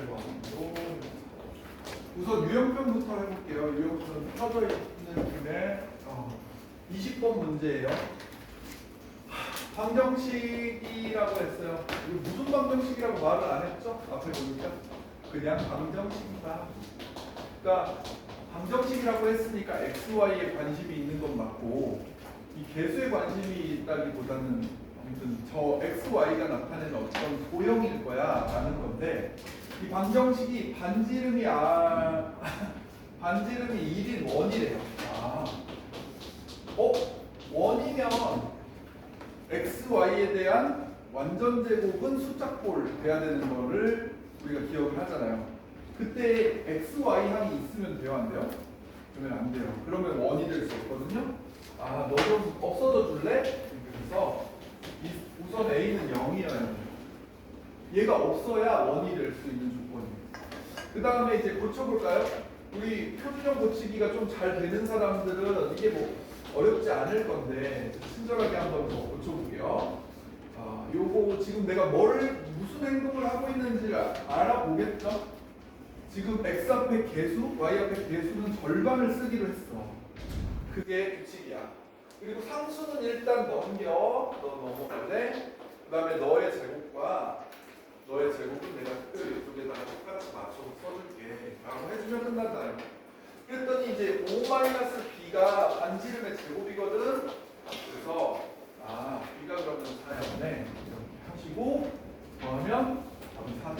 18번으로 우선 유형편부터 해볼게요. 유형편 펴져 있는 중에 20번 문제예요. 방정식이라고 했어요. 이거 무슨 방정식이라고 말을 안 했죠? 앞에 보니까 그냥 방정식이다. 그러니까 방정식이라고 했으니까 x, y에 관심이 있는 건 맞고 이 개수에 관심이 있다기보다는 아무튼 저 x, y가 나타내는 어떤 도형일 거야 라는 건데 이 방정식이 반지름이 반지름이 1인 원이래요. 원이면 x, y에 대한 완전 제곱은 숫자꼴 돼야 되는 거를 우리가 기억을 하잖아요. 그때 x, y 항이 있으면 돼요, 안 돼요? 그러면 안 돼요. 그러면 원이 될 수 없거든요. 너 좀 없어져 줄래? 그래서 우선 a는 0이어야 돼요. 얘가 없어야 원이 될 수 있는 조건이에요. 그 다음에 이제 고쳐볼까요? 우리 표준형 고치기가 좀 잘 되는 사람들은 이게 뭐 어렵지 않을 건데 친절하게 한번 더 고쳐볼게요. 요거 지금 내가 무슨 행동을 하고 있는지를 알아보겠죠? 지금 x 앞에 개수, y 앞에 개수는 절반을 쓰기로 했어. 그게 규칙이야. 그리고 상수는 일단 넘겨. 너 넘어갈래? 그 다음에 너의 제곱과 너의 제곱은 내가 특별히 이쪽에다가 똑같이 맞춰서 써줄게 라고 해주면 끝난다. 그랬더니 이제 5-b가 반지름의 제곱이거든. 그래서 b가 그러면 4였네 이렇게 하시고 더하면 답이 4다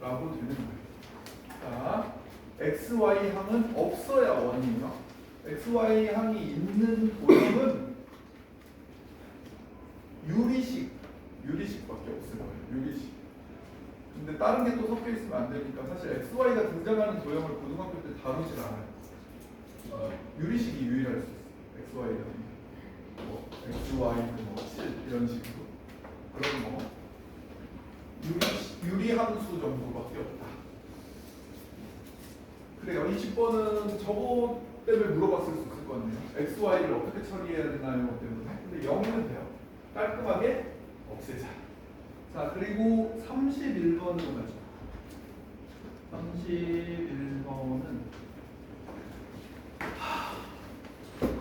라고 되는 거예요. 자, x, y 항은 없어야 원이에요. x, y 항이 있는 도형은 유리식밖에 없을 거예요. 유리식. 근데 다른 게 또 섞여 있으면 안 되니까 사실 x, y가 등장하는 도형을 고등학교 때 다루질 않아요. 유리식이 유일할 수 있어요. x, y가 x, y는 7 이런 식으로 그런 유리함수 정도밖에 없다. 그래요. 20번은 저거 때문에 물어봤을 수 있을 것 같네요. x, y를 어떻게 처리해야 되나요? 때문에. 근데 0이면 돼요. 깔끔하게 없애자. 자, 그리고 31번으로 가죠. 31번은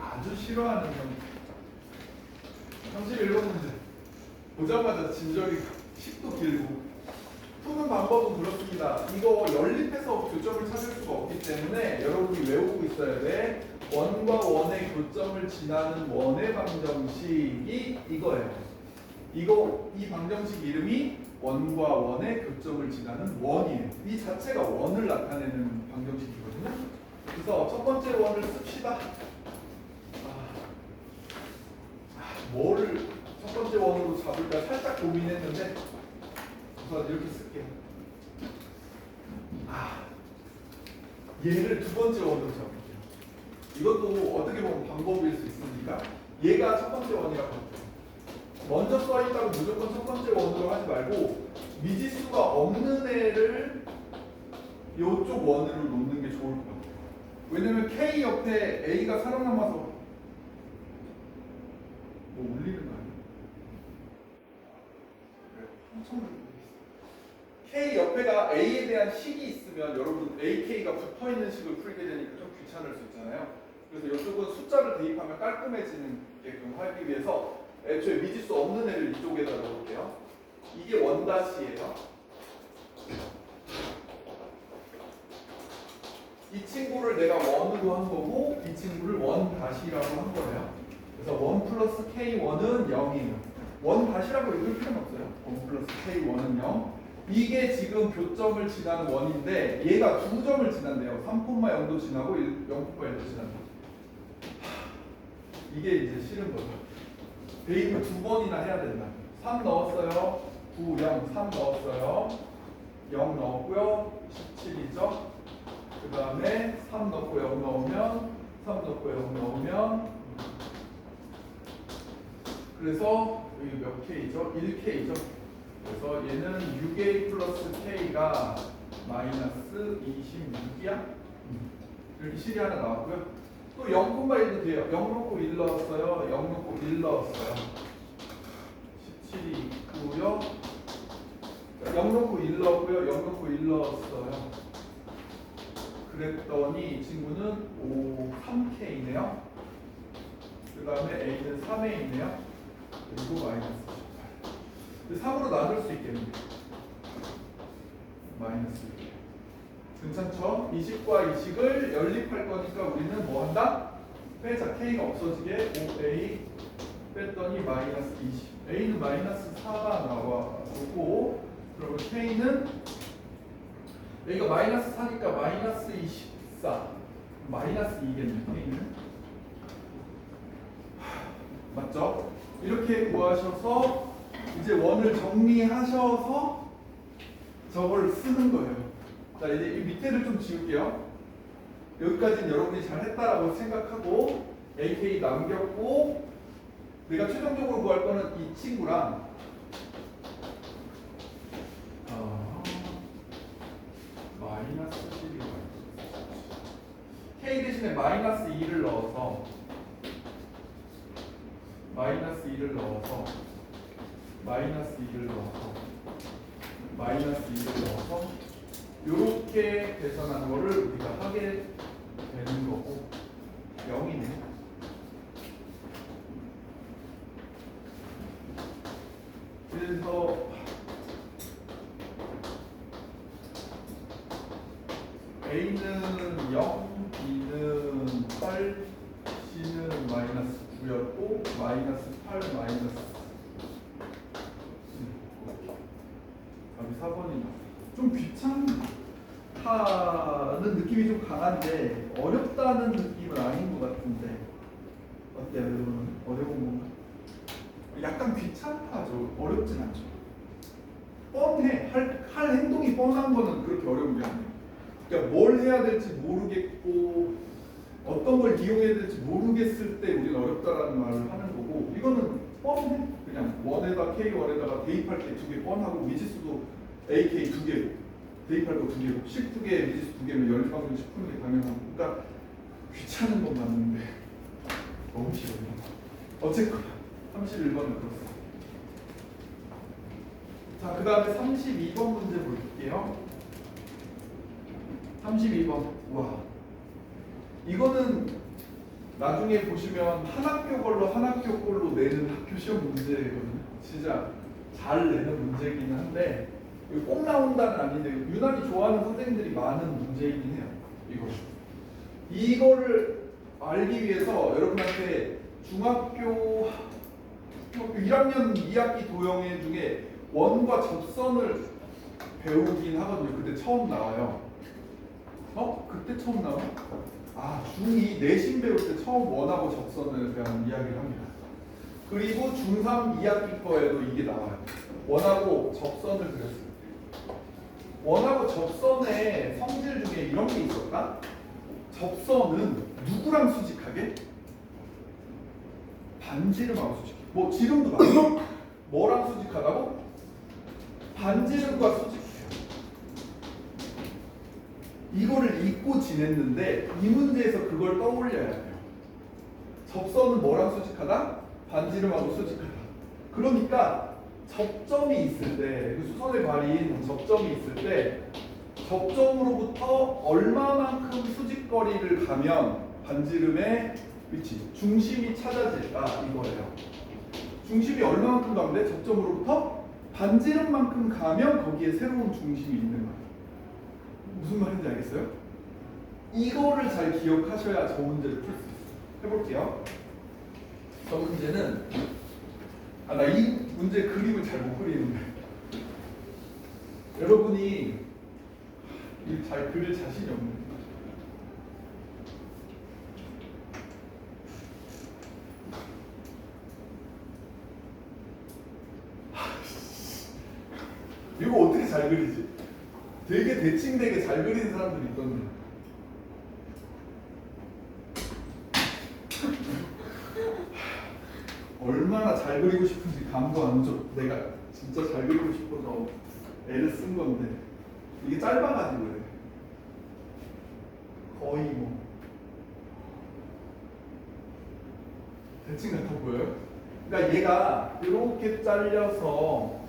아주 싫어하는 형. 31번 문제. 보자마자 진절이 10도 길고 푸는 방법은 그렇습니다. 이거 연립해서 교점을 찾을 수가 없기 때문에 여러분이 외우고 있어야 돼. 원과 원의 교점을 지나는 원의 방정식이 이거예요. 이 방정식 이름이 원과 원의 교점을 지나는 원이에요. 이 자체가 원을 나타내는 방정식이거든요. 그래서 첫 번째 원을 씁시다. 뭐를 첫 번째 원으로 잡을까 살짝 고민했는데 우선 이렇게 쓸게요. 얘를 두 번째 원으로 잡을게요. 이것도 어떻게 보면 방법일 수 있으니까 얘가 첫 번째 원이라고 할게요. 먼저 써있다고 무조건 첫 번째 원으로 하지 말고 미지수가 없는 애를 이쪽 원으로 놓는 게 좋을 것 같아요. 왜냐면 K 옆에 A가 살아남아서 뭐 울리는 거 아니에요? K 옆에가 A에 대한 식이 있으면 여러분 AK가 붙어있는 식을 풀게 되니까 좀 귀찮을 수 있잖아요. 그래서 이쪽은 숫자를 대입하면 깔끔해지게끔 하기 위해서 애초에 미지수 없는 애를 이쪽에다 넣을게요. 이게 원다시예요. 이 친구를 내가 원으로 한 거고 이 친구를 원다시라고 한 거예요. 그래서 1 플러스 K1은 0이에요. 원다시라고 읽을 필요는 없어요. 1 플러스 K1은 0. 이게 지금 교점을 지나는 원인데 얘가 두 점을 지난대요. 3,0도 지나고 0,1도 지난다. 이게 이제 싫은 거죠. 대입을 두 번이나 해야 된다. 3 넣었어요. 9, 0, 3 넣었어요. 0 넣었고요. 17이죠. 그 다음에 3 넣고 0 넣으면 3 넣고 0 넣으면 그래서 여기 몇 K죠? 1K죠. 그래서 얘는 6A 플러스 K가 마이너스 26이야. 이렇게 실이 하나 나왔고요. 또 0,1도 돼요. 0 넣고 1 넣었어요. 0 넣고 1 넣었어요. 17이 있고요. 0 넣고 1 넣었고요. 0 넣고 1 넣었어요. 그랬더니 이 친구는 3K네요. 그 다음에 A는 3에 있네요. 그리고 마이너스 18. 3으로 나눌 수 있겠네요. 마이너스 1. 괜찮죠? 이식과 이식을 연립할 거니까 우리는 뭐 한다? 빼자. K가 없어지게 5A 뺐더니 마이너스 20. A는 마이너스 4가 나와주고, 그러면 K는 A가 마이너스 4니까 마이너스 24. 마이너스 2겠네, K는. 맞죠? 이렇게 구하셔서 이제 원을 정리하셔서 저걸 쓰는 거예요. 자, 이제 이 밑에를 좀 지울게요. 여기까지는 여러분이 잘 했다라고 생각하고 AK 남겼고, 내가 최종적으로 구할 거는 이 친구랑 마이너스 12 K 대신에 마이너스 2를 넣어서 마이너스 2를 넣어서 마이너스 2를 넣어서 마이너스 2를 넣어서 이렇게 계산한 거를 우리가 하게 되는 거고 0이네. 그래서 A는 0, B는 8, C는 마이너스 9였고 마이너스 8, 마이너스 답이 4번이다. 좀 귀찮다는 느낌이 좀 강한데 어렵다는 느낌은 아닌 것 같은데 어때요 여러분? 어려운 건가? 약간 귀찮다죠. 어렵진 않죠. 뻔해. 할 행동이 뻔한 거는 그렇게 어려운 게 아니에요. 그러니까 뭘 해야 될지 모르겠고 어떤 걸 이용해야 될지 모르겠을 때 우리는 어렵다라는 말을 하는 거고, 이거는 뻔해. 그냥 원에다 K1에다가 대입할 때 2개 뻔하고 미지수도 AK 2개 대입할 거 2개고 12개 미지수 2개면 연립방정 10%게 당연하고, 그러니까 귀찮은 건 맞는데 너무 싫어요. 어쨌거나 31번은 그렇습니다. 자, 그 다음에 32번 문제 볼게요. 32번. 와, 이거는 나중에 보시면 한 학교 걸로 한 학교 걸로 내는 학교 시험 문제거든요. 진짜 잘 내는 문제이긴 한데 이거 꼭 나온다는 아닌데 유난히 좋아하는 선생님들이 많은 문제이긴 해요. 이거를 알기 위해서 여러분한테 중학교 1학년 2학기 도형회 중에 원과 접선을 배우긴 하거든요. 그때 처음 나와요. 그때 처음 나와? 중2 내신 배울 때 처음 원하고 접선에 대한 이야기를 합니다. 그리고 중3 2학기 거에도 이게 나와요. 원하고 접선을 그렸어요. 원하고 접선의 성질 중에 이런 게 있었다? 접선은 누구랑 수직하게? 반지름하고 수직해. 뭐 지름도 맞죠? 뭐랑 수직하다고? 반지름과 수직해요. 이거를 잊고 지냈는데 이 문제에서 그걸 떠올려야 돼요. 접선은 뭐랑 수직하다? 반지름하고 수직하다. 그러니까 접점이 있을 때, 그 수선의 발인 접점이 있을 때 접점으로부터 얼마만큼 수직거리를 가면 반지름의 위치, 중심이 찾아질까 이거예요. 중심이 얼마만큼 가면 돼? 접점으로부터 반지름만큼 가면 거기에 새로운 중심이 있는 거예요. 무슨 말인지 알겠어요? 이거를 잘 기억하셔야 저 문제를 풀 수 있어요. 해볼게요. 저 문제는 나 이 문제 그림을 잘 못 그리는데 여러분이 잘 그릴 자신이 없는 거예요. 이거 어떻게 잘 그리지? 되게 대칭되게 잘 그리는 사람들이 있던데. 얼마나 잘 그리고 싶은지 감도 안 줘. 내가 진짜 잘 그리고 싶어서 애를 쓴 건데 이게 짧아가지고 그래. 거의 뭐 대칭 같아 보여요? 그러니까 얘가 이렇게 잘려서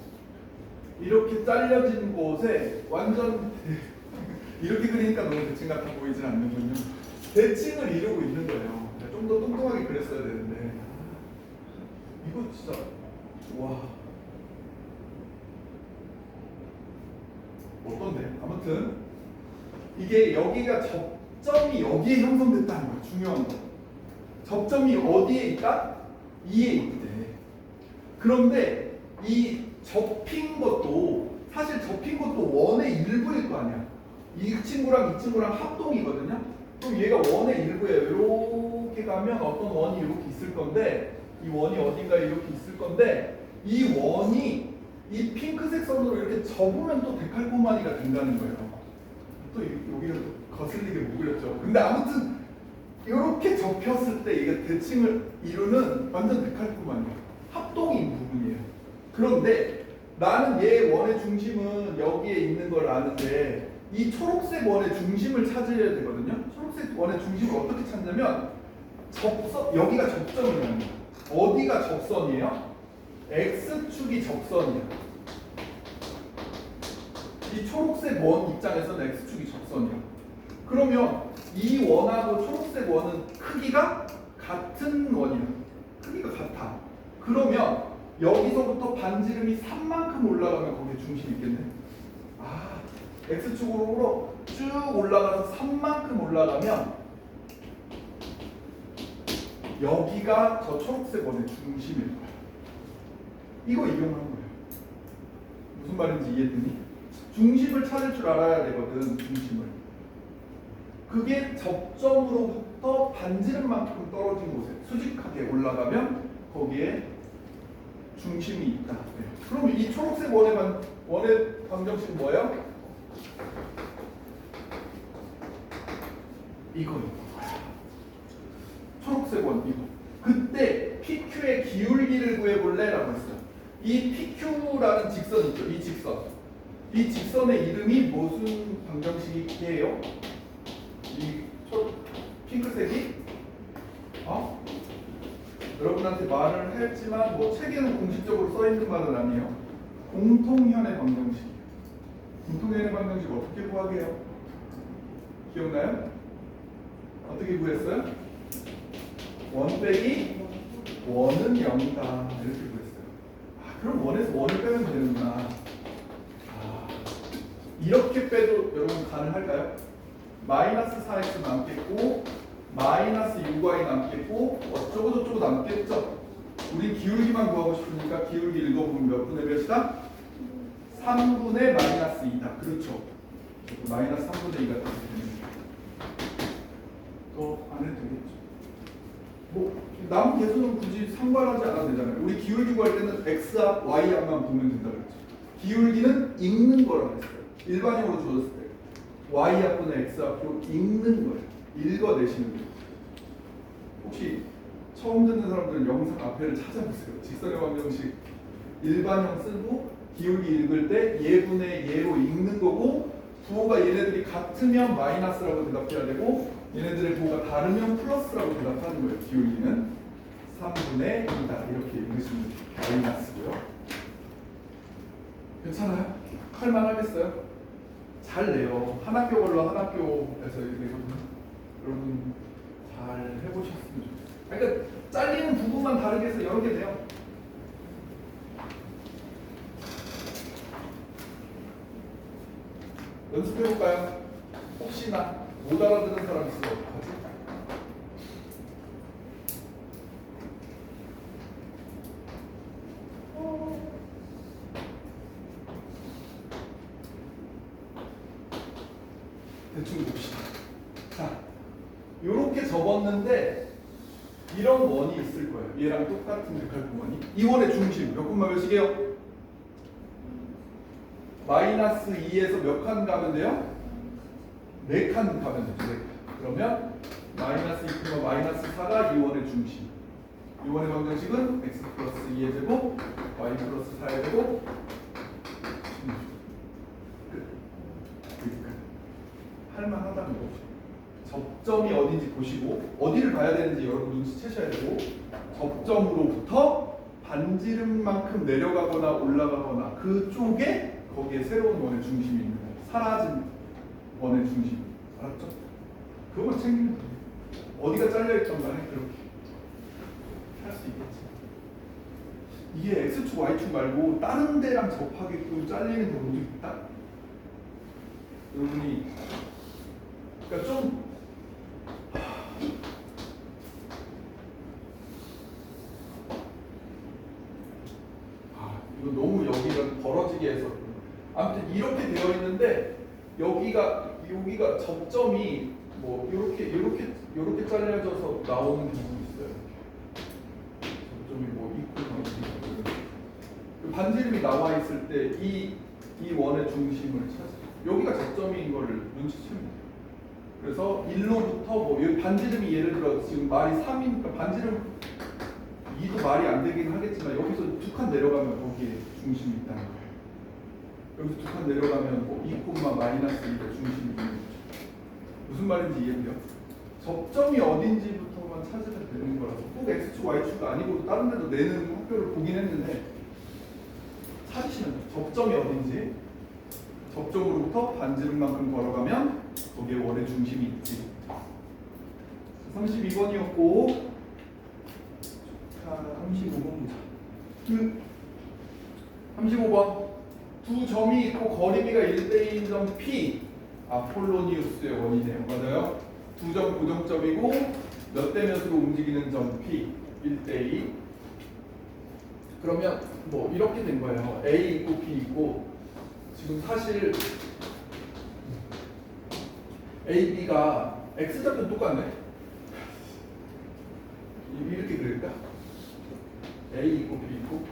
이렇게 잘려진 곳에 완전 이렇게 그리니까 너무 대칭 같아 보이진 않는군요. 대칭을 이루고 있는 거예요. 좀 더 뚱뚱하게 그렸어야 되는데 이거 진짜 와 어떤데? 아무튼 이게 여기가 접점이 여기에 형성됐다는 거야. 중요한 거. 접점이 어디에 있다? 이에 있대. 그런데 이 접힌 것도 사실 접힌 것도 원의 일부일 거 아니야. 이 친구랑 이 친구랑 합동이거든요. 그럼 얘가 원의 일부예요. 이렇게 가면 어떤 원이 이렇게 있을 건데 이 원이 어딘가에 이렇게 있을 건데 이 원이 이 핑크색 선으로 이렇게 접으면 또 데칼코마니가 된다는 거예요. 또 여기가 또 거슬리게 못 그렸죠. 근데 아무튼 이렇게 접혔을 때 이게 대칭을 이루는 완전 데칼코마니야. 합동인 부분이에요. 그런데 나는 얘 원의 중심은 여기에 있는 걸 아는데 이 초록색 원의 중심을 찾아야 되거든요. 초록색 원의 중심을 어떻게 찾냐면 접선, 여기가 접선이에요. 어디가 접선이에요? X축이 접선이에요. 이 초록색 원 입장에서는 X축이 접선이에요. 그러면 이 원하고 초록색 원은 크기가 같은 원이에요. 크기가 같아. 그러면 여기서부터 반지름이 3만큼 올라가면 거기에 중심이 있겠네. 아, X축으로 쭉 올라가서 3만큼 올라가면 여기가 저 초록색 원의 중심일 거야. 이거 이용한 거예요. 무슨 말인지 이해되니? 중심을 찾을 줄 알아야 되거든. 중심을. 그게 접점으로부터 반지름만큼 떨어진 곳에 수직하게 올라가면 거기에 중심이 있다. 네. 그럼 이 초록색 원의 방정식은 뭐예요? 이거예요. 초록색 원 이거. 그때 PQ의 기울기를 구해볼래? 라고 했어요. 이 PQ라는 직선 있죠. 이 직선. 이 직선의 이름이 무슨 방정식이에요? 이 핑크색이 여러분한테 말을 했지만 뭐 책에는 공식적으로 써있는 말은 아니에요. 공통현의 방정식이에요. 공통현의 방정식 어떻게 구하게요? 기억나요? 어떻게 구했어요? 원 빼기 원은 0이다 이렇게 구했어요. 그럼 원에서 원을 빼면 되는구나. 이렇게 빼도 여러분 가능할까요? 마이너스 4x 남겠고 마이너스 6y 남겠고 어쩌고 저쩌고 남겠죠. 우리 기울기만 구하고 싶으니까 기울기 읽어보면 몇 분의 몇이다? 3분의 마이너스 2다. 그렇죠. 마이너스 3분의 2가 되겠습니다. 더 안 해도 되겠죠. 뭐 남은 계수는 굳이 상관하지 않아도 되잖아요. 우리 기울기 구할 때는 x압, y압만 보면 된다 그랬죠. 기울기는 읽는 거라고 했어요. 일반형으로 주어졌을 때 y압분의 x압으로 읽는 거예요. 읽어내시는 거예요. 혹시 처음 듣는 사람들은 영상 앞에를 찾아보세요. 직선의 방정식 일반형 쓰고 기울기 읽을 때 예분의 예로 읽는 거고 부호가 얘네들이 같으면 마이너스라고 대답해야 되고 얘네들의 부호가 다르면 플러스라고 대답하는 거예요. 기울기는 3분의 2다 이렇게 읽으시면 마이너스고요. 괜찮아요? 할만 하겠어요? 잘 내요. 한 학교 걸로 한 학교에서 내거든요. 여러분 잘 해보셨으면 좋겠어요. 그러니까 잘리는 부분만 다르게 해서 여러 개 돼요. 연습해볼까요? 혹시나 못 알아듣는 사람 있으면 어떡하지? 대충 봅시다. 자, 요렇게 접었는데 이런 원이 있을 거예요. 얘랑 똑같은 데칼코마니. 이 원의 중심 몇 콤마 몇이게요? 마이너스 2에서 몇 칸 가면 돼요? 4칸 가면 되죠. 4칸. 그러면 마이너스 2, 마이너스 4가 이 원의 중심. 이 원의 방정식은 x 플러스 2의 제곱, y 플러스 4의 제곱. 할만하다는 거죠. 접점이 어딘지 보시고 어디를 봐야 되는지 여러분 눈치채셔야 되고 접점으로부터 반지름만큼 내려가거나 올라가거나 그쪽에 거기에 새로운 원의 중심이 있는 거예요. 사라진 원의 중심. 알았죠? 그것만 챙기면 돼요. 어디가 잘려있던 간에 그렇게 할 수 있겠지. 이게 X축, Y축 말고 다른 데랑 접하게끔 잘리는 경우도 있다. 여러분이 그러니까 좀 이거 너무 여기가 벌어지게 해서 아무튼 이렇게 되어 있는데 여기가 접점이 뭐 이렇게 잘려져서 나오는 경우도 있어요. 접점이 뭐 있고 반지름이 나와 있을 때 이 원의 중심을 찾아요. 여기가 접점인 거를 눈치채면 돼요. 그래서 1로부터 뭐 여기 반지름이 예를 들어 지금 말이 3이니까 반지름 2도 말이 안 되긴 하겠지만 여기서 2칸 내려가면 거기에 중심이 있다는 거예요. 여기서 2칸 내려가면 뭐 2, 마이너스 2가 중심이 있는 거죠. 무슨 말인지 이해돼요? 접점이 어딘지부터만 찾으면 되는 거라서 꼭 X축, Y축 아니고 다른 데도 내는 학교를 보긴 했는데 찾으시면 돼요. 접점이 어딘지. 접점으로부터 반지름만큼 걸어가면 거기에 원의 중심이 있지. 32번이었고 35번 보자. 35번 두 점이 있고 거리비가 1대2인 점 P 아폴로니우스의 원이네요. 맞아요? 두 점 고정점이고 몇 대 몇으로 움직이는 점 P 1대2. 그러면 뭐 이렇게 된 거예요. A 있고 B 있고 지금 사실 A, B가 X좌표 똑같네. 이렇게 그릴까? A 있고 B 있고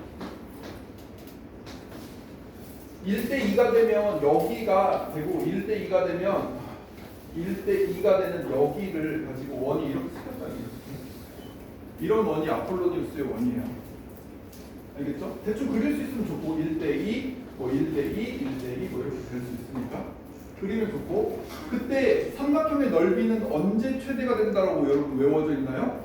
1대2가 되면 여기가 되고 1대2가 되면 1대2가 되는 여기를 가지고 원이 이렇게 생겼다는 거예요. 이런 원이 아폴로니우스의 원이에요. 알겠죠? 대충 그릴 수 있으면 좋고 1대2, 뭐 1대2, 1대2 뭐 이렇게 그릴 수 있으니까 그리면 좋고 그때 삼각형의 넓이는 언제 최대가 된다라고 여러분 외워져 있나요?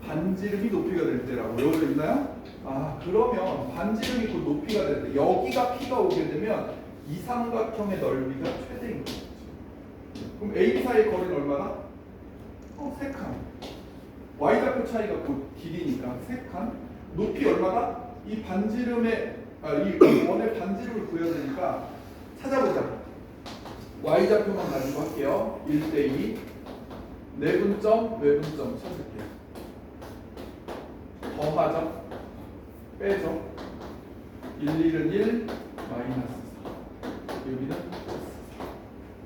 반지름이 높이가 될 때라고 외워져 있나요? 아 그러면 반지름이 곧 높이가 될 때 여기가 P가 오게 되면 이 삼각형의 넓이가 최대인 거죠. 그럼 A, 사이의 거리는 얼마나? 3칸. Y좌표 차이가 곧 길이니까 3칸. 높이 얼마나? 이 반지름의 이 원의 반지름을 구해야 되니까 찾아보자. Y좌표만 가지고 할게요. 1대2 내분점, 외분점 찾을게요. 더하죠. 빼죠. 1, 1은 1, 마이너스 4. 여기는 4.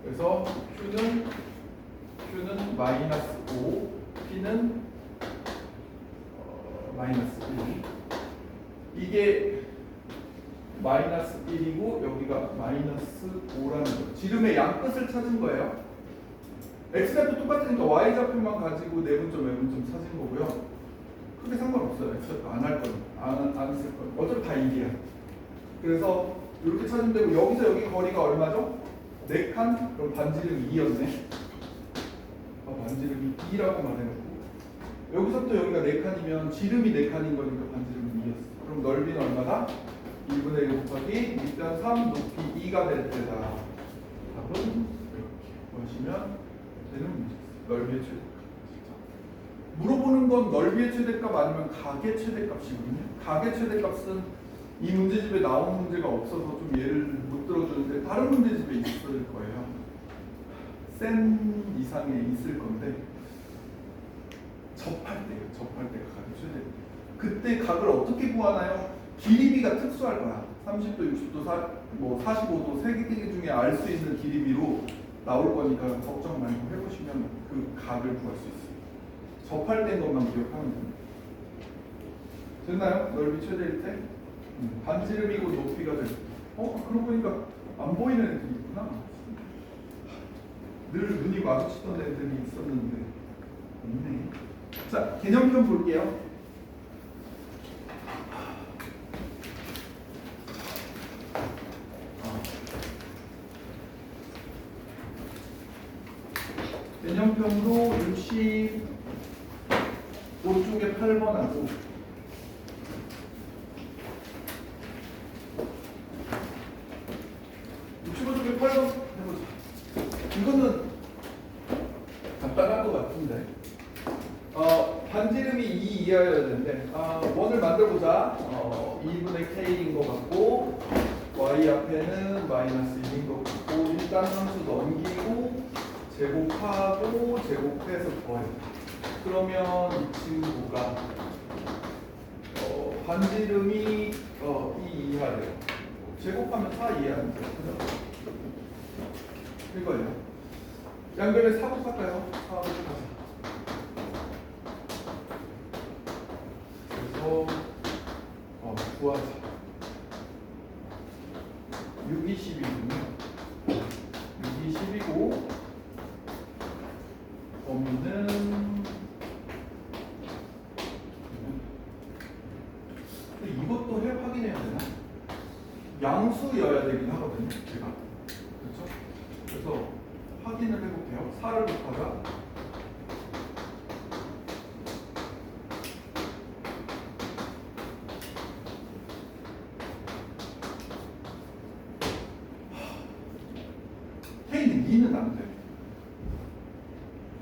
그래서 Q는 마이너스 5, P는 마이너스 1. 이게 마이너스 1이고 여기가 마이너스 5라는 거예요. 지름의 양끝을 찾은 거예요. X좌표 똑같으니까 Y좌표만 가지고 내분점, 외분점 찾은 거고요. 크게 상관없어요. X좌표 안 할 거니까. 안 쓸 거니까. 어차피 다 1이야. 그래서 이렇게 찾으면 되고 여기서 여기 거리가 얼마죠? 4칸? 그럼 반지름이 2였네. 반지름이 2라고 말해놓고 여기서부터 여기가 4칸이면 지름이 4칸인 거니까 반지름이 2였어. 그럼 넓이는 얼마다? 1분의 1 곱하기 밑변 3 높이 2가 될 때다. 답은 이렇게 보시면 되는 문제였어요. 넓이의 최대값. 물어보는 건 넓이의 최대값 아니면 각의 최대값이거든요. 각의 최대값은 이 문제집에 나온 문제가 없어서 좀 예를 못 들어주는데 다른 문제집에 있을 거예요. 센 이상에 있을 건데 접할 때요. 접할 때 각의 최대. 그때 각을 어떻게 구하나요? 길이비가 특수할 거야. 30도, 60도, 45도 세 개 중에 알 수 있는 길이비로 나올 거니까 걱정 말고 해보시면 그 각을 구할 수 있어요. 접할 때 것만 기억하면 됩니다. 됐나요? 넓이 최대일 때? 반지름이고 높이가 될 때. 그러고 보니까 안 보이는 애들이 있구나. 늘 눈이 마주치던 애들이 있었는데 없네. 자, 개념편 볼게요. 개념편도 65쪽에 8번하고 이하여야 되는데 원을 만들어보자. 2분의 k인 것 같고 y 앞에는 마이너스 1인 것 같고 일단 함수 넘기고 제곱하고 제곱해서 더해. 그러면 이 친구가 반지름이 2 이하래요. 제곱하면 4 이하는 돼요. 이거예요. 양변에 4곱 할까요? 4곱 하자. 그래서 구하자. 6이 10이군요. 6이 10이고 범위는 이것도 확인해야 되나? 양수여야 되긴 하거든요. 제가 그렇죠? 그래서 확인을 해볼게요. 4를 곱하자. K는 2는 안 돼.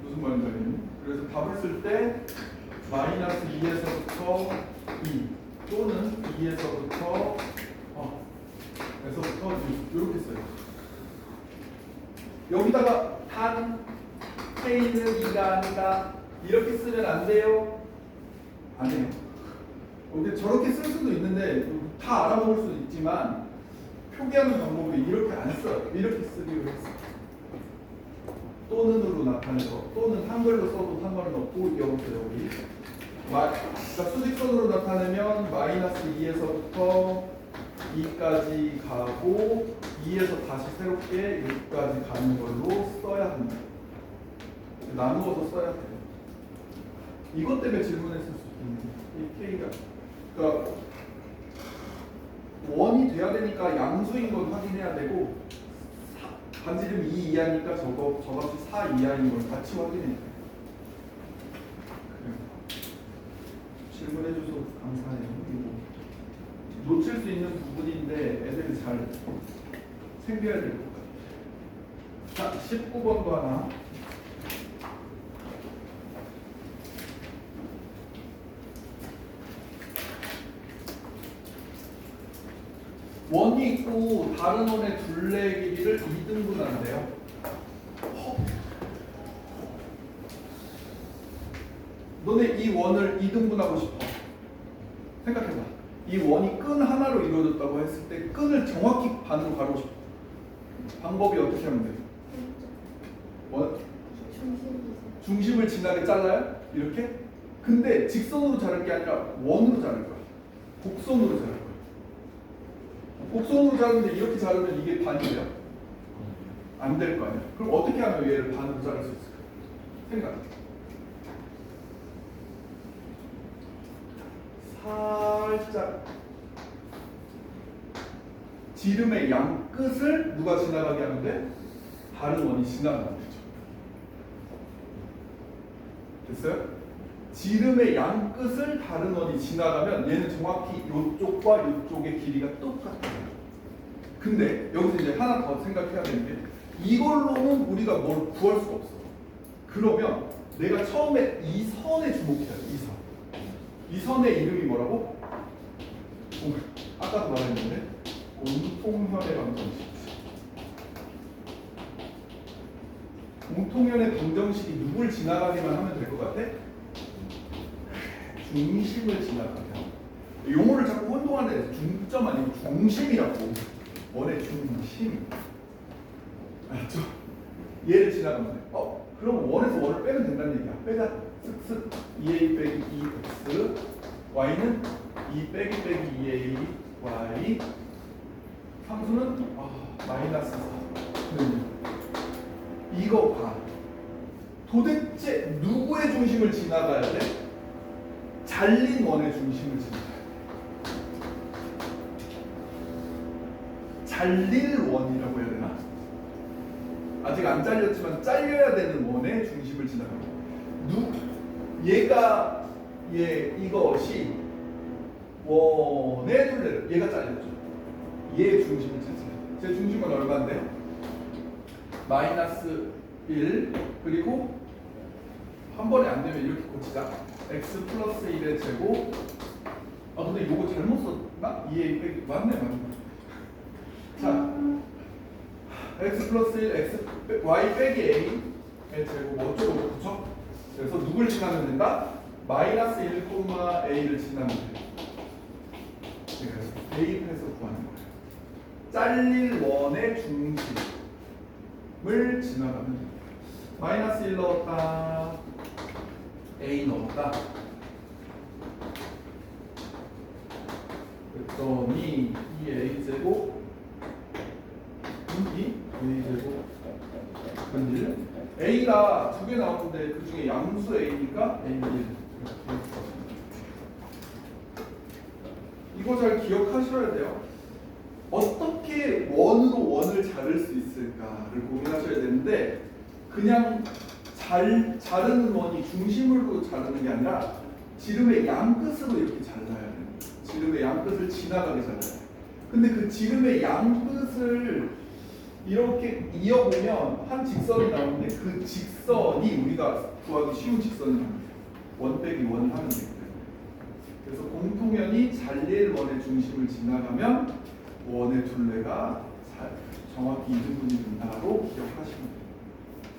무슨 말인지 알겠니? 그래서 답을 쓸 때 마이너스 2에서부터 2 또는 2에서부터 에서부터 6 이렇게 써요. 여기다가 단 K는 2가 아니다 이렇게 쓰면 안 돼요? 안 해요. 근데 저렇게 쓸 수도 있는데 다 알아먹을 수도 있지만 표기하는 방법이 이렇게 안 써요. 이렇게 쓰기로 했어요. 또는으로 나타내서 또는 한글로 써도 상관은 없고 여기 그러니까 수직선으로 나타내면 마이너스 2에서부터 2까지 가고 2에서 다시 새롭게 6까지 가는 걸로 써야 합니다. 나누어서 써야 돼요. 이것 때문에 질문했을 수 있는 이 K가 그러니까 원이 돼야 되니까 양수인 건 확인해야 되고 반지름 2 이하니까 저값이 4 이하인 걸 같이 확인해야 돼요. 질문해줘서 감사해요. 놓칠 수 있는 부분인데 애들이 잘 생겨야 될 것 같아요. 자, 19번도 하나. 원이 있고 다른 원의 둘레 길이를 2등분한대요. 너네 이 원을 2등분하고 싶어. 생각해봐. 이 원이 끈 하나로 이루어졌다고 했을 때 끈을 정확히 반으로 가르고 싶어. 방법이 어떻게 하면 돼? 중심을 지나게 잘라요? 이렇게? 근데 직선으로 자를 게 아니라 원으로 자를 거야. 곡선으로 자를 거야. 곡선으로 자르는데 이렇게 자르면 이게 반이 돼요? 안 될 거 아니야. 그럼 어떻게 하면 얘를 반으로 자를 수 있을까? 생각. 살짝 지름의 양 끝을 누가 지나가게 하는데 다른 원이 지나가면 되죠. 됐어요? 지름의 양 끝을 다른 원이 지나가면 얘는 정확히 이쪽과 이쪽의 길이가 똑같아요. 근데 여기서 이제 하나 더 생각해야 되는 게 이걸로는 우리가 뭘 구할 수가 없어. 그러면 내가 처음에 이 선에 주목해야 돼. 이 선. 이 선의 이름이 뭐라고? 아까도 말했는데 공통현의 방정식. 공통현의 방정식이 누굴 지나가기만 하면 될 것 같아? 중심을 지나가게 하면. 용어를 자꾸 혼동하는데 중점 아니고 중심이라고. 원의 중심. 알았죠? 얘를 지나가면 돼. 그럼 원에서 원을 빼면 된다는 얘기야. 빼자. 쓱쓱 2a 빼기 2x y는 2 빼기 2a y 함수는 마이너스 4. 이거 봐. 도대체 누구의 중심을 지나가야 돼? 잘린 원의 중심을 지나가야 돼. 잘릴 원이라고 해야 되나? 아직 안 잘렸지만 잘려야 되는 원의 중심을 지나갑니다. 이것이 원의 둘레를 얘가 잘렸죠. 얘의 중심을 찾아야 돼. 제 중심은 얼마인데? 마이너스 1 그리고 한 번에 안 되면 이렇게 고치자. x 플러스 1의 제곱. 아 근데 이거 잘못 썼나? 2a 빼기 맞네. 자, x 플러스 1 x y 빼기 a의 제곱 어쩌고 그쵸? 그래서 누굴 지나면 된다? 마이너스 1, a를 지나면 돼. 대입해서 구하는 거예요. 잘릴 원의 중심을 지나가면 돼. 마이너스 1 넣었다. a 넣었다. 그랬더니 이 a제곱 이 a제곱 근질 a가 두 개 나오는데 그 중에 양수 a니까 a는 1. 이거 잘 기억하셔야 돼요. 어떻게 원으로 원을 자를 수 있을까를 고민하셔야 되는데 그냥 자르는 원이 중심으로 자르는 게 아니라 지름의 양끝으로 이렇게 잘라야 돼요. 지름의 양끝을 지나가게 잘라야 돼요. 근데 그 지름의 양끝을 이렇게 이어보면 한 직선이 나오는데 그 직선이 우리가 구하기 쉬운 직선입니다. 원 빼기 원을 하면 되거든요. 그래서 공통면이 잘릴 원의 중심을 지나가면 원의 둘레가 정확히 이등분이 된다로 기억하시면 돼요.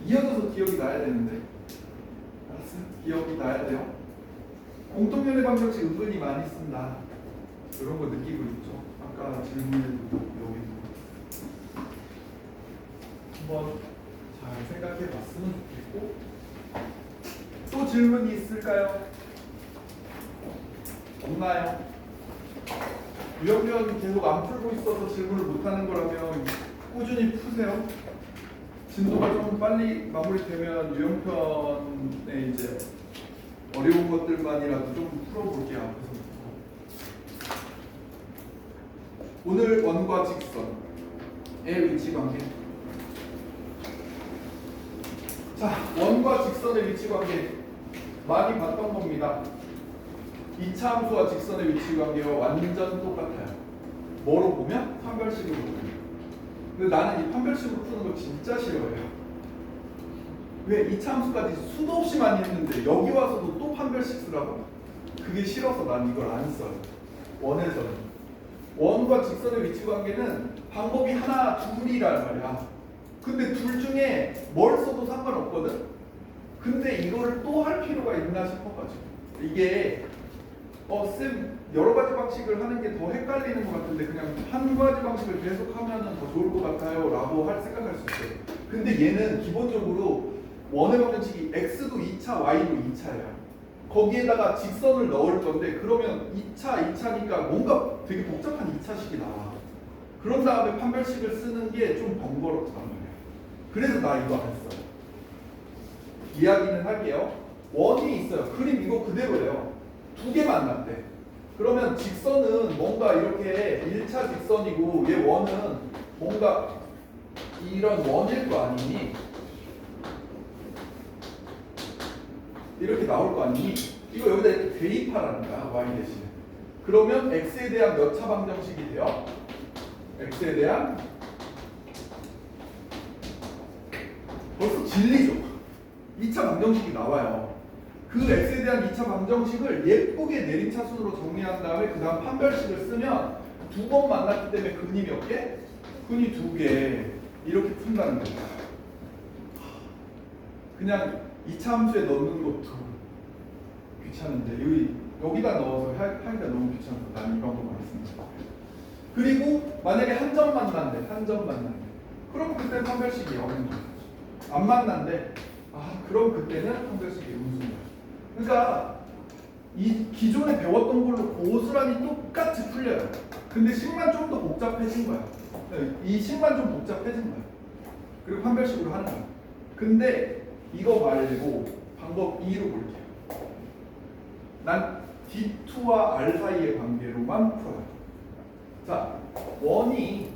이어져서 기억이 나야 되는데 알았어요? 기억이 나야 돼요. 공통면의 방정식 은근히 많이 쓴다. 이런 거 느끼고 있죠. 아까 질문에도 여기도 한번 잘 생각해 봤으면 좋겠고 또 질문이 있을까요? 없나요? 유형편 계속 안 풀고 있어서 질문을 못하는 거라면 꾸준히 푸세요. 진도가 좀 빨리 마무리되면 유형편에 이제 어려운 것들만이라도 좀 풀어볼게요. 앞에서부터. 오늘 원과 직선의 위치관계. 자, 원과 직선의 위치관계 많이 봤던 겁니다. 2차 함수와 직선의 위치관계와 완전 똑같아요. 뭐로 보면? 판별식으로 보면. 근데 나는 이 판별식으로 푸는 거 진짜 싫어해요. 왜 2차 함수까지 수도 없이 많이 했는데 여기 와서도 또 판별식 쓰라고? 그게 싫어서 난 이걸 안 써요. 원에서는. 원과 직선의 위치관계는 방법이 하나 둘이란 말이야. 근데 둘 중에 뭘 써도 상관없거든. 근데 이거를 또 할 필요가 있나 싶어가지고 이게 쌤 여러 가지 방식을 하는 게 더 헷갈리는 것 같은데 그냥 한 가지 방식을 계속 하면은 더 좋을 것 같아요 라고 생각할 수 있어요. 근데 얘는 기본적으로 원의 방정식이 x도 2차, y도 2차예요. 거기에다가 직선을 넣을 건데 그러면 2차니까 뭔가 되게 복잡한 2차식이 나와. 그런 다음에 판별식을 쓰는 게 좀 번거롭단 말이야. 그래서 나 이거 안 써요. 이야기는 할게요. 원이 있어요. 그림 이거 그대로예요. 두 개 만났대. 그러면 직선은 뭔가 이렇게 1차 직선이고 얘 원은 뭔가 이런 원일 거 아니니? 이렇게 나올 거 아니니? 이거 여기다 이렇게 대입하라는 거야. y 대신에. 그러면 x에 대한 몇 차 방정식이 돼요? x에 대한 벌써 진리죠. 2차 방정식이 나와요. 그 x에 대한 2차 방정식을 예쁘게 내림차순으로 정리한 다음에 그 다음 판별식을 쓰면 두 번 만났기 때문에 근이 몇 개? 근이 두 개. 이렇게 푼다는 거예요. 그냥 2차 함수에 넣는 것도 귀찮은데 여기다 넣어서 하기가 너무 귀찮아서 난 이 방법만 했습니다. 그리고 만약에 한 점 만난대. 그럼 그때는 판별식이 어는 거죠. 안 만난대. 그럼 그때는 판별식이 음수인 거죠. 그러니까 이 기존에 배웠던 걸로 고스란히 똑같이 풀려요. 근데 식만 좀 더 복잡해진 거야. 이 식만 좀 복잡해진 거야. 그리고 판별식으로 하는 거야. 근데 이거 말고 방법 2로 볼게요. 난 D2와 R 사이의 관계로만 풀어요. 자, 원이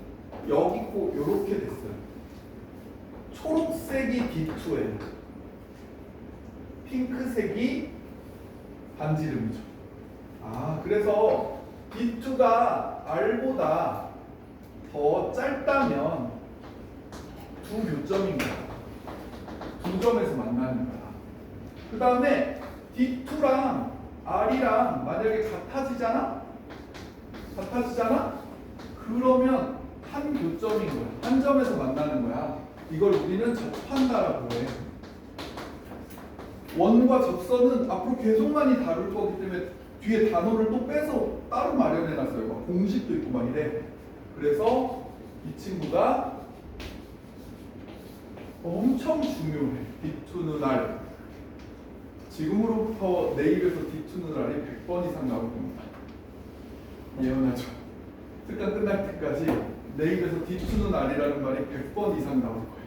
여기 있고 이렇게 됐어요. 초록색이 D2예요. 핑크색이 반지름이죠. 그래서 D2가 R보다 더 짧다면 두 교점인 거야. 두 점에서 만나는 거야. 그 다음에 D2랑 R이랑 만약에 같아지잖아? 그러면 한 교점인 거야. 한 점에서 만나는 거야. 이걸 우리는 접한다라고 해. 원과 접선은 앞으로 계속 많이 다룰 거기 때문에 뒤에 단어를 또 빼서 따로 마련해놨어요. 막 공식도 있고 막 이래. 그래서 이 친구가 엄청 중요해. D2는 R. 지금으로부터 내일에서 D2는 R이 100번 이상 나올 겁니다. 예언하죠. 특강 끝날 때까지 내일에서 D2는 R이라는 말이 100번 이상 나올 거예요.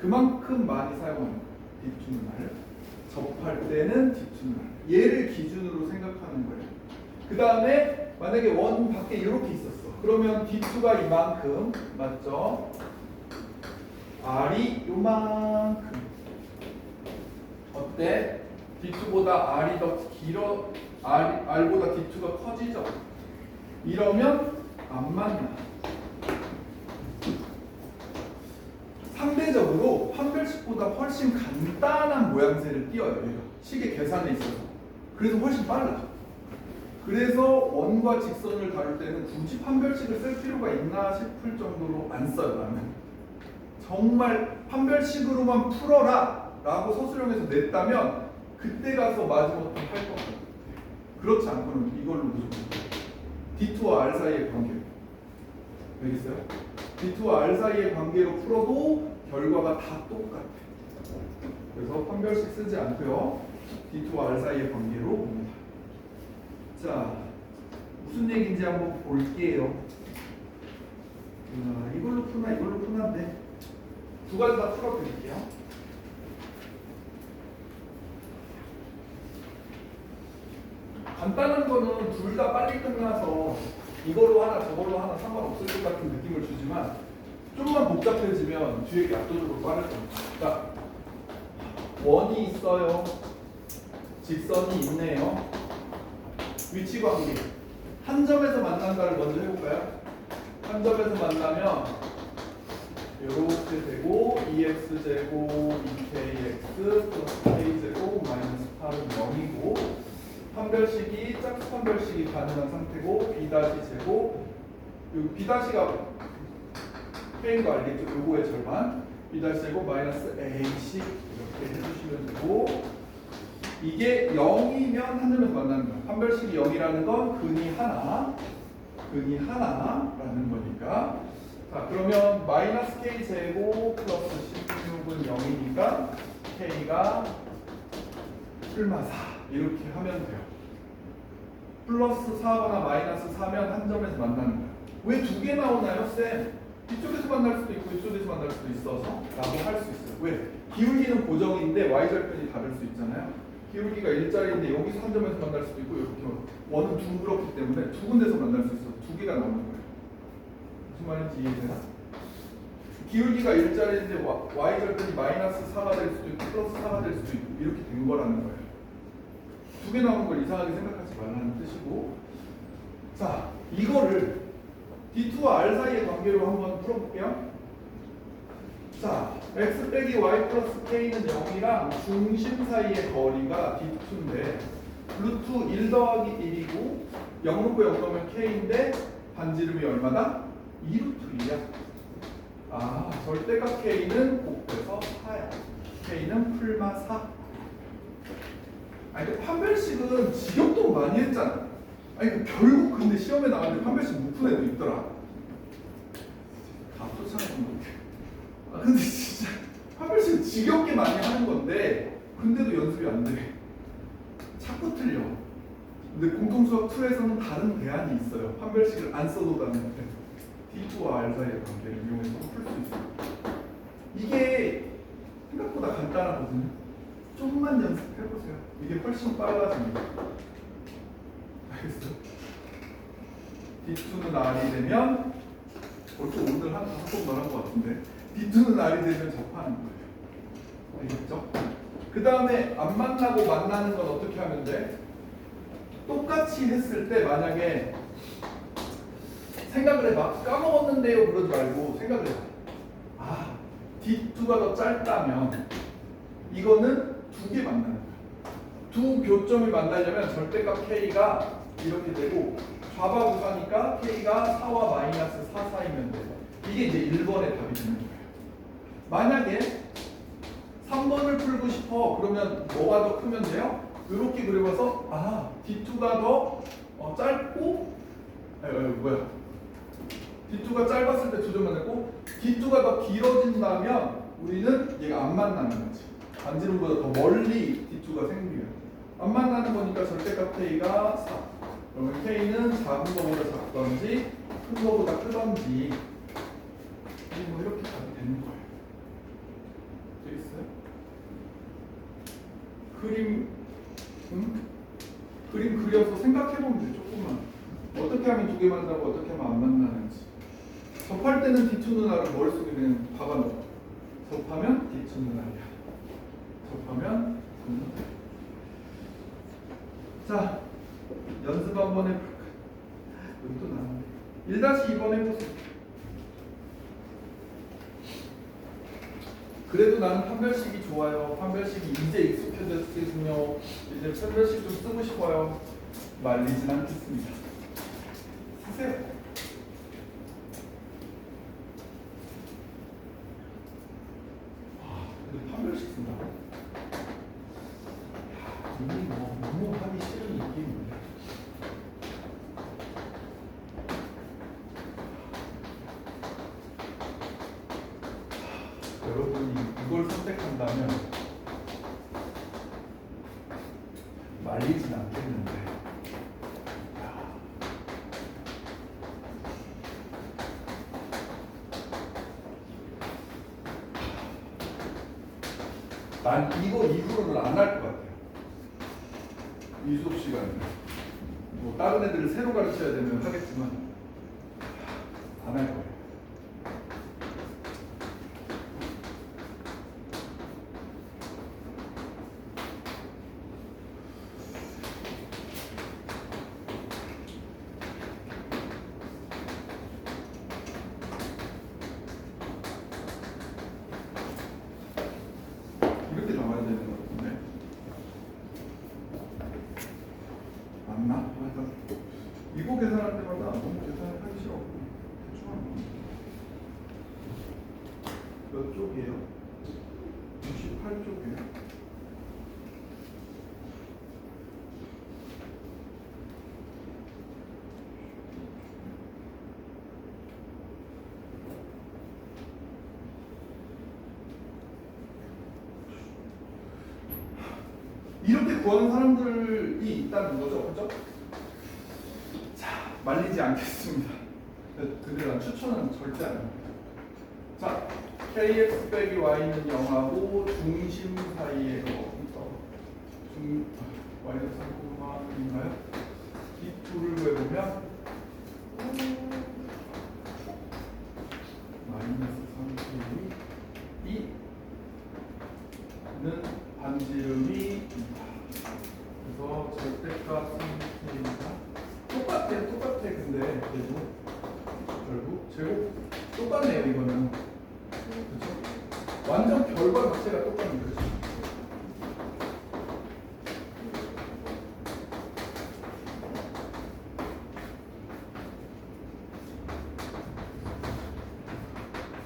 그만큼 많이 사용하는 거예요. D2는 R. 접할 때는 D2는 R. 얘를 기준으로 생각하는 거예요. 그 다음에 만약에 원 밖에 이렇게 있었어. 그러면 D2가 이만큼, 맞죠? R이 요만큼. 어때? D2보다 R이 더 길어, R보다 D2가 커지죠? 이러면 안 만나. 상대적으로 판별식보다 훨씬 간단한 모양새를 띄어요. 얘가 식의 계산에 있어서. 그래서 훨씬 빨라. 그래서 원과 직선을 다룰 때는 굳이 판별식을 쓸 필요가 있나 싶을 정도로 안 써요. 나는 정말 판별식으로만 풀어라 라고 서술형에서 냈다면 그때 가서 마지못해 할 것 같아요. 그렇지 않고는 이걸로 무조건 D2와 R 사이의 관계 알겠어요? D2와 R 사이의 관계로 풀어도 결과가 다 똑같아. 그래서 판별식 쓰지 않고요. D2와 R 사이의 관계로 봅니다. 자, 무슨 얘기인지 한번 볼게요. 이걸로 푸나인데 두 가지 다 풀어드릴게요. 간단한 거는 둘 다 빨리 끝나서 이걸로 하나 저걸로 하나 상관없을 것 같은 느낌을 주지만 좀만 복잡해지면 뒤에 게 압도적으로 빠를 겁니다. 자, 원이 있어요. 직선이 있네요. 위치 관계. 한 점에서 만난다를 먼저 해볼까요? 한 점에서 만나면 이렇게 되고 2x제곱 2kx 플러스 k제곱 마이너스 8은 0이고 판별식이 짝수 판별식이 가능한 상태고 b-제곱 b-가 k인 거 알겠죠? 요거의 절반 b-제곱 마이너스 a씩 이렇게 해주시면 되고 이게 0이면 한 점에서 만나는 거야. 판별식이 0이라는 건 근이 하나라는 거니까. 자, 그러면 마이너스 k제곱 플러스 16은 0이니까 k가 풀마 4 이렇게 하면 돼요. 플러스 4거나 마이너스 4면 한 점에서 만나는 거야. 왜 두 개 나오나요, 쌤? 이쪽에서 만날 수도 있고 이쪽에서 만날 수도 있어서 라고 할 수 있어요. 왜? 기울기는 고정인데 y절편이 다를 수 있잖아요. 기울기가 일자리인데 여기서 한 점에서 만날 수도 있고 이렇게 원은 둥그렇기 때문에 두 군데서 만날 수 있어서 두 개가 나오는 거예요. 무슨 말인지 이해되나? 기울기가 일자리인데 y절편이 마이너스 4가 될 수도 있고 플러스 4가 될 수도 있고 이렇게 된 거라는 거예요. 두 개 나오는 걸 이상하게 생각하지 말라는 뜻이고. 자, 이거를 D2와 R 사이의 관계로 한번 풀어볼게요. 자, x 빼기 y 플러스 k는 0이랑 중심 사이의 거리가 D2인데 루트 1 더하기 1이고 0 놓고 0 넣으면 k인데 반지름이 얼마다? 2루트 1이야. 아, 절대값 k는 곱해서 4야. k는 풀마 4. 아니, 판별식은 지겹도 많이 했잖아. 아니, 결국 근데 시험에 나왔는데 판별식 못 푼 애도 있더라. 다 쫓아내는 것 같아. 아, 근데 진짜 판별식은 지겹게 많이 하는 건데 근데도 연습이 안 돼. 자꾸 틀려. 근데 공통수학 2에서는 다른 대안이 있어요. 판별식을 안 써도 되는 D2와 R 사이의 관계를 이용해서 풀 수 있어요. 이게 생각보다 간단하거든요. 조금만 연습해보세요. 이게 훨씬 빨라집니다. 알겠어요? D2는 R이 되면 벌써 오늘 한 5번 말한 것 같은데 D2는 R이 되면 접하는 거예요. 알겠죠? 그 다음에 안 만나고 만나는 건 어떻게 하면 돼? 똑같이 했을 때 만약에 생각을 해봐. 까먹었는데요 그러지 말고 생각을 해봐. 아, D2가 더 짧다면 이거는 두 개 만나는 거야. 두 교점을 만나려면 절대값 K가 이렇게 되고 좌바우사니까 K가 4와 마이너스 4 사이면 돼요. 이게 이제 1번의 답이 되는 거예요. 만약에 3번을 풀고 싶어 그러면 뭐가 더 크면 돼요? 이렇게 그려봐서 D2가 더 짧고 뭐야 D2가 짧았을 때 조절만 했고 D2가 더 길어진다면 우리는 얘가 안 만나는 거지. 반지름보다 더 멀리 D2가 생기면 안 만나는 거니까 절대값 K가 4. 그러면 K는 작은 거보다 작던지 큰 거보다 크던지 뭐 이렇게 답이 되는 거예요. 되겠어요? 그림 그려서 생각해보면 돼. 조금만 어떻게 하면 두 개 만나고 어떻게 하면 안 만나는지. 접할 때는 D2 누나를 머릿속에 그냥 박아놓고 접하면 D2 누나야. 접하면 자, 연습 한번 해볼까? 여기 또 나왔네. 1-2번 해보세요. 그래도 나는 판별식이 좋아요. 판별식이 이제 익숙해졌거든요. 이제 판별식 좀 쓰고 싶어요. 말리진 않겠습니다. 쓰세요. 근데 판별식 쓴다. 이미 너무 하기 싫은 느낌인데. 여러분이 이걸 선택한다면 말리진 않겠는데. 난 이거 이후로는 안 할 것 같아요. 이 수업 시간에 뭐 다른 애들을 새로 가르쳐야 되면 하겠지만 안 할 거예요. 이렇게 나와야 되는 것 같은데 맞나? 하여튼 이거 계산할 때마다 너무 계산을 하기 싫어. 대충 하는 거. 몇 쪽이에요? 68쪽이에요. 이렇게 구하는 사람들이 있다는 거죠, 그렇죠? 자, 말리지 않겠습니다. 근데 난 추천은 절대 안 합니다. 자, kx 빼기 y는 0하고 중심 사이에 y는 3,인가요? D2를 구해보면 마이너스 3,2는 반지름이 있다. 그래서 절대값 3K가 똑같아. 근데 그래도 결국 제곱 똑같네요. 이거는 그렇죠? 완전 결과 자체가 똑같네요. 그렇죠?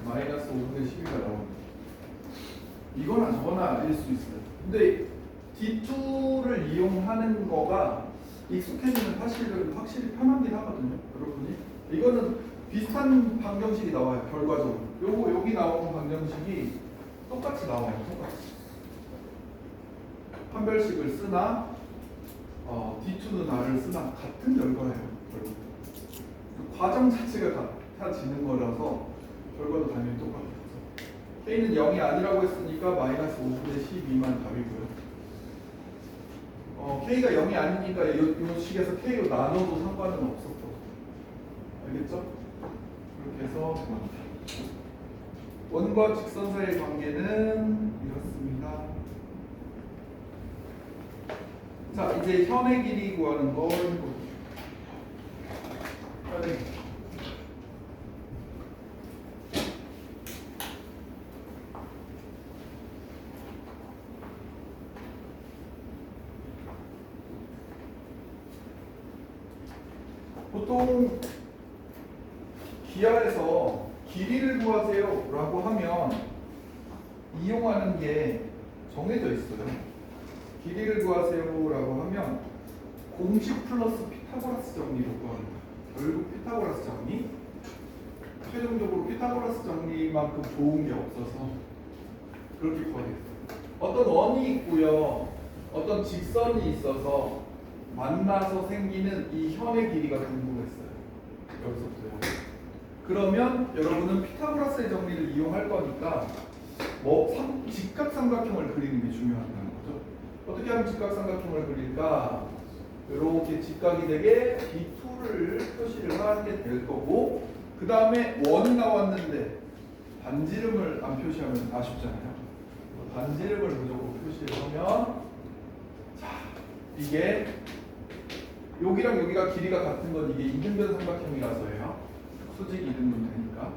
마이너스 5분의 12가 나옵니다. 이거나 저거나 일 수 있어요. 근데 D2를 이용하는 거가 익숙해지면 사실은 확실히 편하긴 하거든요. 여러분이 이거는 비슷한 방정식이 나와요. 결과적으로 여기 나오는 방정식이 똑같이 나와요. 똑같이 판별식을 쓰나 D2는 R을 쓰나 같은 결과예요. 결국 그 과정 자체가 같아지는 거라서 결과도 당연히 똑같아요. K는 0이 아니라고 했으니까 마이너스 5분의 12만 답이고요. K가 0이 아니니까 이 식에서 K로 나눠도 상관은 없었고. 알겠죠? 그렇게 해서 원과 직선 사이의 관계는 이렇습니다. 자, 이제 현의 길이 구하는 거 해볼게요. 현의 길이. 보통 기하에서 길이를 구하세요 라고 하면 이용하는 게 정해져 있어요. 길이를 구하세요 라고 하면 공식 플러스 피타고라스 정리로 구합니다. 결국 피타고라스 정리, 최종적으로 피타고라스 정리만큼 좋은 게 없어서 그렇게 구하겠어요. 어떤 원이 있고요, 어떤 직선이 있어서 만나서 생기는 이 현의 길이가 궁금했어요. 여기서부터. 그러면 여러분은 피타고라스의 정리를 이용할 거니까 직각삼각형을 그리는 게 중요하다는 거죠. 어떻게 하면 직각삼각형을 그릴까? 이렇게 직각이 되게 B2를 표시를 하게 될 거고, 그 다음에 원이 나왔는데 반지름을 안 표시하면 아쉽잖아요. 반지름을 무조건 표시를 하면, 자, 이게 여기랑 여기가 길이가 같은 건 이게 이등변 삼각형이라서예요. 수직 이등분 되니까.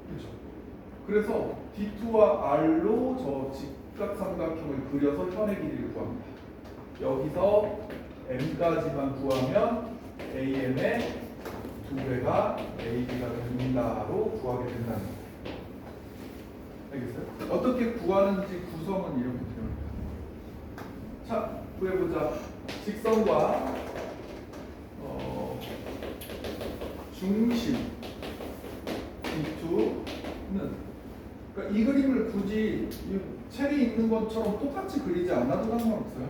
그렇죠? 그래서 D2와 R로 저 직각삼각형을 그려서 현의 길이를 구합니다. 여기서 M까지만 구하면 AM의 2배가 AB가 된다로 구하게 된다는 거예요. 알겠어요? 어떻게 구하는지 구성은 이렇게 되어있다. 자, 구해보자. 직선과 중심 D2는, 그러니까 이 그림을 굳이 이 책에 있는 것처럼 똑같이 그리지 않아도 상관없어요.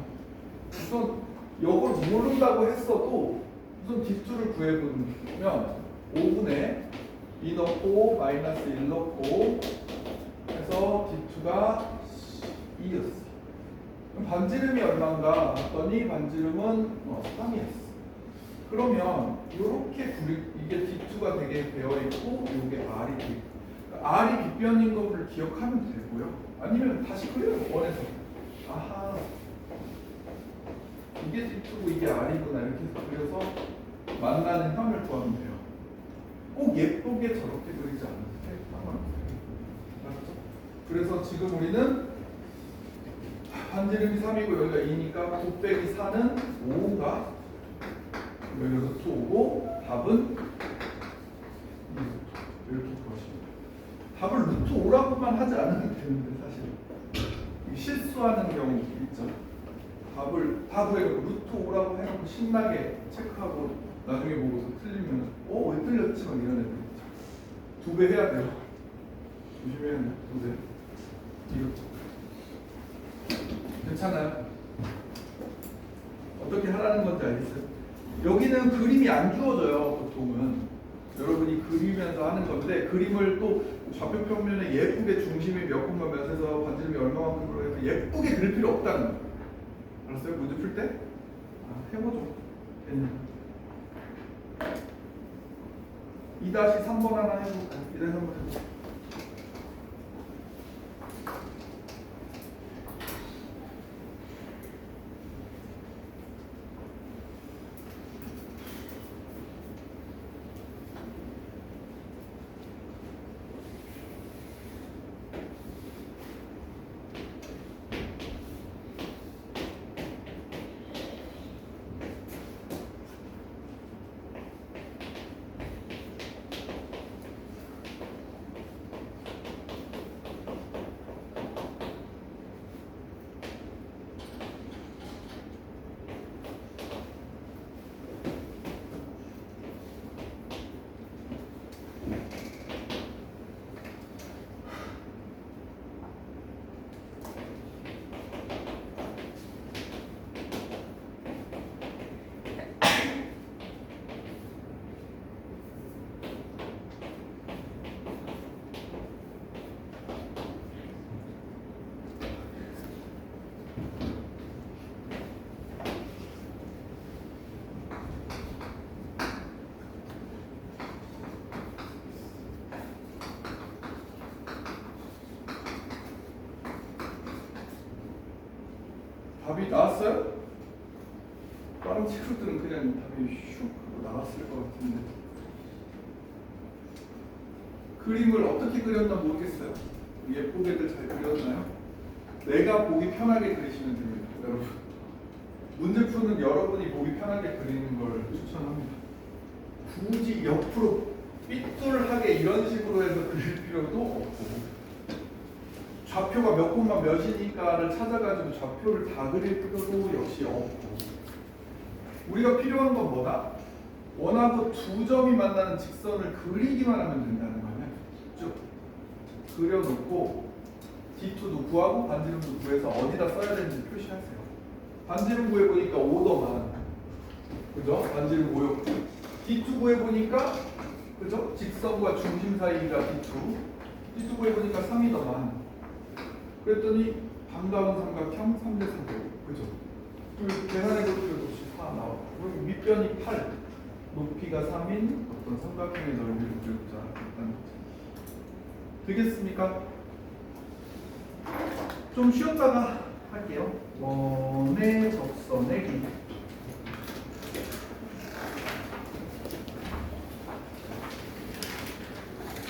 우선 이걸 모른다고 했어도 우선 D2를 구해보면 5분의 2 넣고 마이너스 1 넣고 해서 D2가 2였어. 그럼 반지름이 얼마인가 했더니 반지름은 3이었어. 그러면 이렇게 이게 D2가 되게 되어있고 이게 R이 돼. R이 빗변인 거를 기억하면 되고요. 아니면 다시 그려요. 원에서. 아하, 이게 D2고 이게 R이구나 이렇게 해서 그려서 만나는 현을 구하면 돼요. 꼭 예쁘게 저렇게 그리지 않아도 돼. 알았죠? 그래서 지금 우리는 반지름이 3이고 여기가 2니까 9 빼기 4는 5인가? 여기서 2고 답은 이렇게 구하십니다. 답을 루트 5라고만 하지 않으면 되는데 사실 실수하는 경우 있죠. 답을 다 구해놓고 루트 5라고 해놓고 신나게 체크하고 나중에 보고서 틀리면 왜 틀렸지? 막 이런 애들 있죠. 2배 해야 돼요. 조심해야 돼요. 2배. 이렇게. 괜찮아요? 어떻게 하라는 건지 알겠어요? 여기는 그림이 안 주어져요. 보통은 여러분이 그리면서 하는 건데, 그림을 또 좌표 평면에 예쁘게 중심이 몇 콤마 몇에서 반지름이 얼마만큼으로 해서 예쁘게 그릴 필요 없다는 거예요. 알았어요? 문제 풀 때? 해보죠. 2-3번 하나 해볼까요? 2-3번 해볼까요? 답이 나왔어요? 다른 친구들은 그냥 답이 슉 하고 나왔을 것 같은데 그림을 어떻게 그렸나 모르겠어요. 예쁘게들 잘 그렸나요? 내가 보기 편하게 그리시면 됩니다. 여러분 문제 푸는 여러분이 보기 편하게 그리는 걸 추천합니다. 굳이 옆으로 삐뚤하게 이런 식으로 해서 그릴 필요도 없고 좌표가 몇 콤마 몇이니까를 찾아가지고 좌표를 다 그릴 필요도 역시 없고 우리가 필요한 건 뭐다? 원하고 두 점이 만나는 직선을 그리기만 하면 된다는 거 아니야? 쭉 그려놓고 D2도 구하고 반지름도 구해서 어디다 써야 되는지 표시하세요. 반지름 구해보니까 5더만 그죠? 반지름 구했고 D2 구해보니까 그죠? 직선과 중심 사이가 D2 구해보니까 3이 더만 그랬더니 반가운 삼각형 3대 4대 그죠? 그리고 계산해볼 필요도 없이 4 나오고 그리고 밑변이 8 높이가 3인 어떤 삼각형의 넓이를 그려보자 일단 되겠습니까? 좀 쉬었다가 할게요. 원의 접선의 길